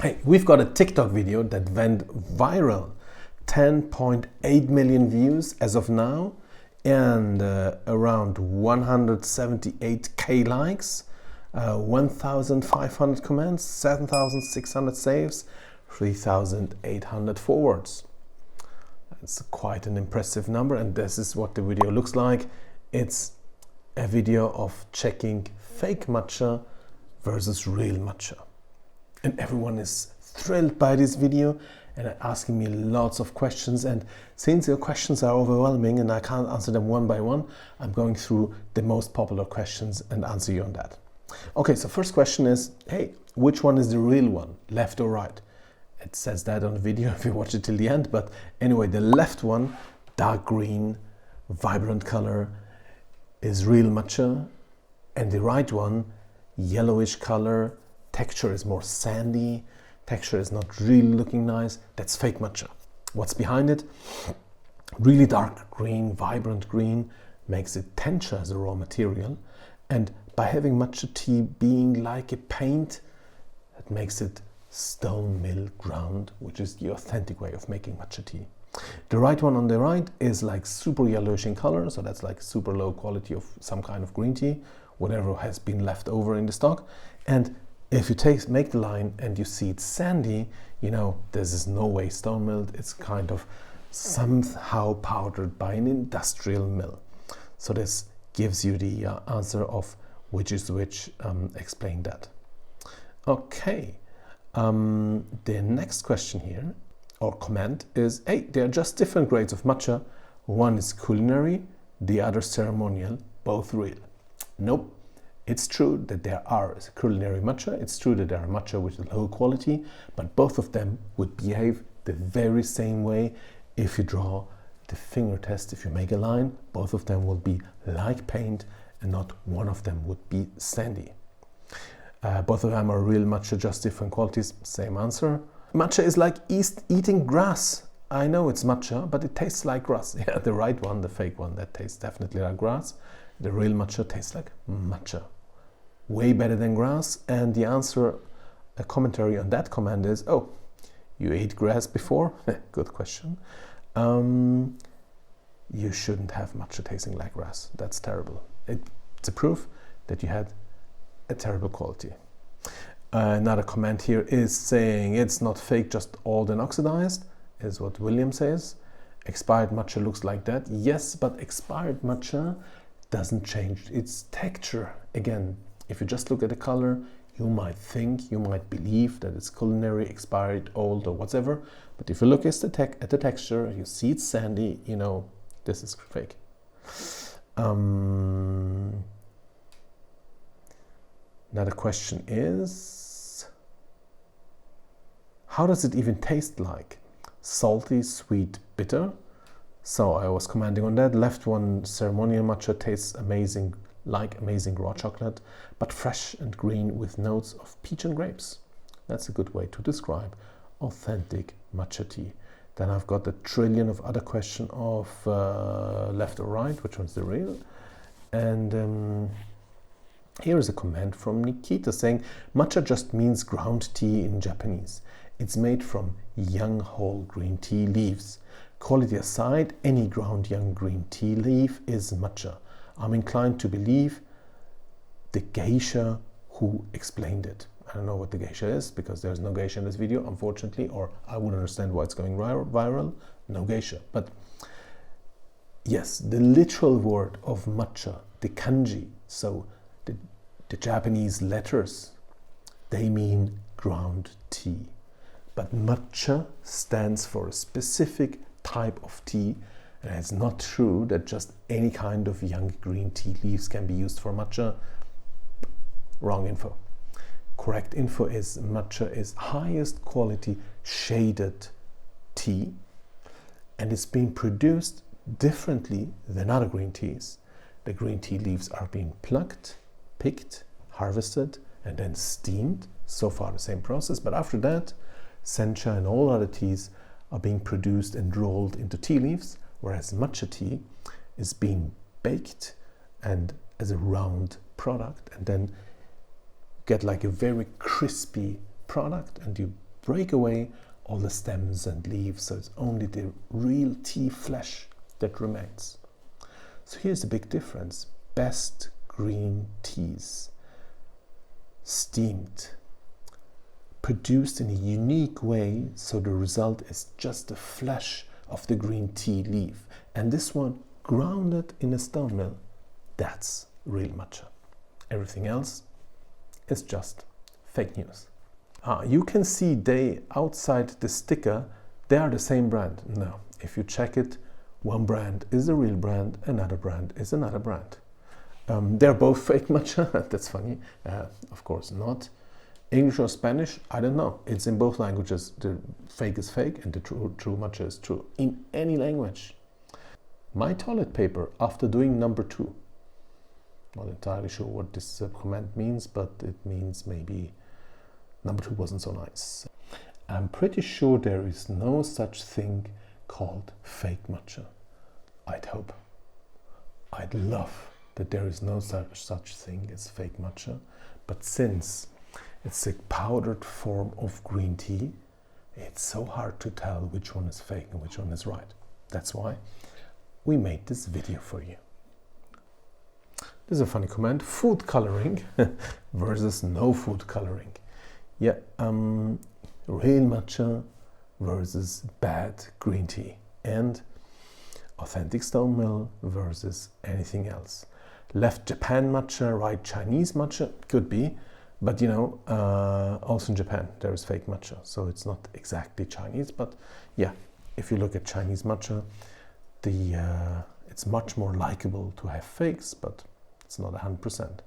Hey, we've got a TikTok video that went viral. 10.8 million views as of now, and around 178k likes, 1,500 comments, 7,600 saves, 3,800 forwards. It's quite an impressive number, and this is what the video looks like. It's a video of checking fake matcha versus real matcha. And everyone is thrilled by this video and asking me lots of questions. And since your questions are overwhelming and I can't answer them one by one, I'm going through the most popular questions and answer you on that. Okay, so first question is, hey, which one is the real one, left or right? It says that on the video if you watch it till the end, but anyway, the left one, dark green, vibrant color, is real matcha, and the right one, yellowish color, texture is more sandy, texture is not really looking nice, that's fake matcha. What's behind it? Really dark green, vibrant green makes it tencha as a raw material, and by having matcha tea being like a paint, that makes it stone mill ground, which is the authentic way of making matcha tea. The right one on the right is like super yellowish in color, so that's like super low quality of some kind of green tea, whatever has been left over in the stock. And if you make the line and you see it's sandy, you know, this is no way stone milled, it's kind of somehow powdered by an industrial mill. So this gives you the answer of which is which, explain that. Okay, the next question here, or comment, is, hey, there are just different grades of matcha. One is culinary, the other ceremonial, both real. Nope. It's true that there are culinary matcha, it's true that there are matcha with low quality, but both of them would behave the very same way if you draw the finger test. If you make a line, both of them will be like paint and not one of them would be sandy. Both of them are real matcha, just different qualities, same answer. Matcha is like eating grass. I know it's matcha, but it tastes like grass. Yeah, the right one, the fake one, that tastes definitely like grass. The real matcha tastes like matcha. Way better than grass. And the answer, a commentary on that comment is, oh, you ate grass before? Good question. You shouldn't have matcha tasting like grass. That's terrible. It's a proof that you had a terrible quality. Another comment here is saying it's not fake, just old and oxidized, is what William says. Expired matcha looks like that. Yes, but expired matcha doesn't change its texture. Again, if you just look at the color, you might think, you might believe that it's culinary, expired, old, or whatever. But if you look at the texture, you see it's sandy, you know, this is fake. Another question is, how does it even taste like? Salty, sweet, bitter? So I was commenting on that. Left one, ceremonial matcha, tastes amazing, like amazing raw chocolate, but fresh and green with notes of peach and grapes. That's a good way to describe authentic matcha tea. Then I've got a trillion of other questions of left or right, which one's the real? And here is a comment from Nikita saying, matcha just means ground tea in Japanese. It's made from young whole green tea leaves. Quality aside, any ground young green tea leaf is matcha. I'm inclined to believe the geisha who explained it. I don't know what the geisha is because there's no geisha in this video, unfortunately, or I wouldn't understand why it's going viral. No geisha. But yes, the literal word of matcha, the kanji, so the Japanese letters, they mean ground tea. But matcha stands for a specific type of tea, and it's not true that just any kind of young green tea leaves can be used for matcha. Wrong info. Correct info is matcha is highest quality shaded tea, and it's being produced differently than other green teas. The green tea leaves are being plucked, picked, harvested, and then steamed. So far the same process, but after that, sencha and all other teas are being produced and rolled into tea leaves, whereas matcha tea is being baked and as a round product, and then get like a very crispy product, and you break away all the stems and leaves, so it's only the real tea flesh that remains. So here's the big difference. Best green teas, steamed, produced in a unique way, so the result is just the flesh of the green tea leaf. And this one grounded in a stone mill, that's real matcha. Everything else is just fake news. You can see they outside the sticker, they are the same brand. No, if you check it, one brand is a real brand, another brand is another brand. They're both fake matcha. That's funny. Of course not. English or Spanish, I don't know. It's in both languages. The fake is fake and the true matcha is true in any language. My toilet paper after doing number 2. Not entirely sure what this comment means, but it means maybe number 2 wasn't so nice. I'm pretty sure there is no such thing called fake matcha. I'd hope. I'd love that there is no such thing as fake matcha, but since it's a powdered form of green tea, it's so hard to tell which one is fake and which one is right. That's why we made this video for you. This is a funny comment. Food coloring versus no food coloring. Yeah, real matcha versus bad green tea. And authentic stone mill versus anything else. Left Japan matcha, right Chinese matcha? Could be. But you know, also in Japan there is fake matcha, so it's not exactly Chinese. But yeah, if you look at Chinese matcha, it's much more likable to have fakes, but it's not 100%.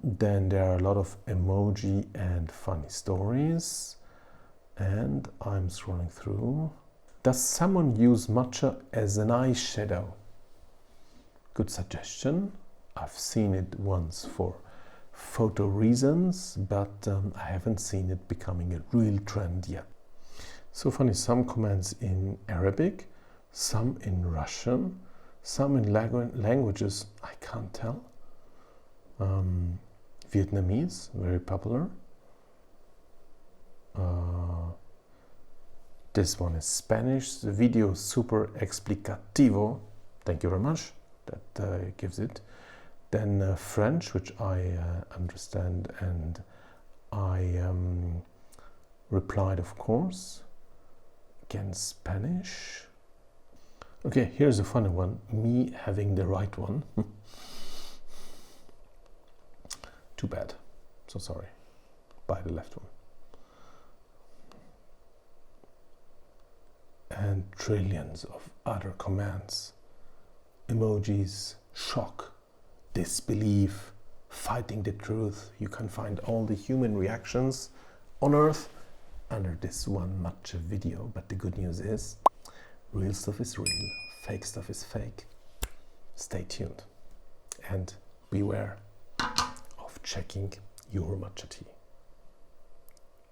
Then there are a lot of emoji and funny stories, and I'm scrolling through. Does someone use matcha as an eyeshadow? Good suggestion. I've seen it once for photo reasons, but I haven't seen it becoming a real trend yet. So funny, some comments in Arabic, some in Russian, some in languages I can't tell. Vietnamese, very popular. This one is Spanish. The video super explicativo. Thank you very much. That gives it. Then French, which I understand, and I replied, of course. Again, Spanish. Okay, here's a funny one. Me having the right one. Too bad. So sorry. Buy the left one. And trillions of other commands. Emojis, shock, disbelief, fighting the truth. You can find all the human reactions on Earth under this one matcha video. But the good news is, real stuff is real, fake stuff is fake. Stay tuned and beware of checking your matcha tea.